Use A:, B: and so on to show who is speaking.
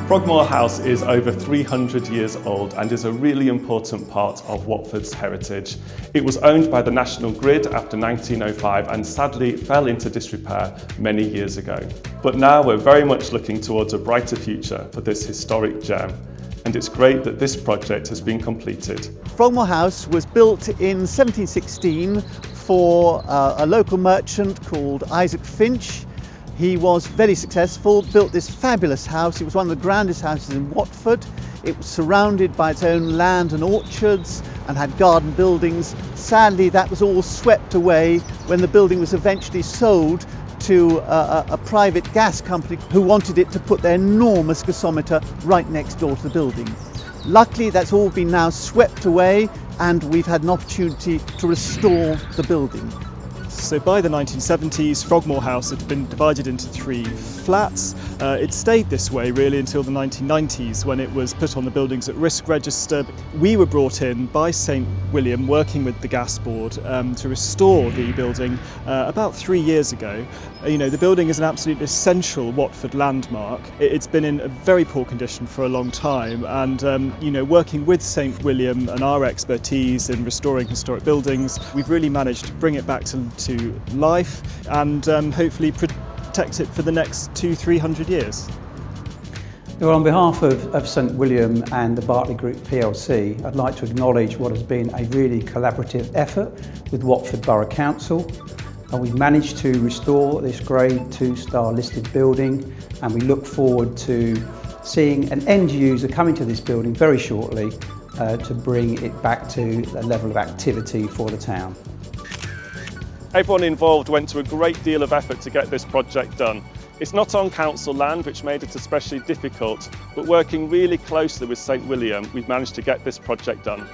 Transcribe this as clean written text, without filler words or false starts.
A: Frogmore House is over 300 years old and is a really important part of Watford's heritage. It was owned by the National Grid after 1905 and sadly fell into disrepair many years ago. But now we're very much looking towards a brighter future for this historic gem. And it's great that this project has been completed.
B: Frogmore House was built in 1716 for a local merchant called Isaac Finch. He was very successful, built this fabulous house. It was one of the grandest houses in Watford. It was surrounded by its own land and orchards and had garden buildings. Sadly, that was all swept away when the building was eventually sold to a private gas company who wanted it to put their enormous gasometer right next door to the building. Luckily, that's all been now swept away and we've had an opportunity to restore the building.
C: So by the 1970s, Frogmore House had been divided into 3 flats. It stayed this way really until the 1990s when it was put on the Buildings at Risk register. We were brought in by St William, working with the gas board, to restore the building about 3 years ago. The building is an absolutely essential Watford landmark. It's been in a very poor condition for a long time and working with St William and our expertise in restoring historic buildings, we've really managed to bring it back to life and hopefully protect it for the next 200-300 years.
D: Well, on behalf of St William and the Bartley Group plc, I'd like to acknowledge what has been a really collaborative effort with Watford Borough Council. And we've managed to restore this Grade 2-star listed building, and we look forward to seeing an end user come into this building very shortly to bring it back to a level of activity for the town.
A: Everyone involved went to a great deal of effort to get this project done. It's not on council land, which made it especially difficult, but working really closely with St William, we've managed to get this project done.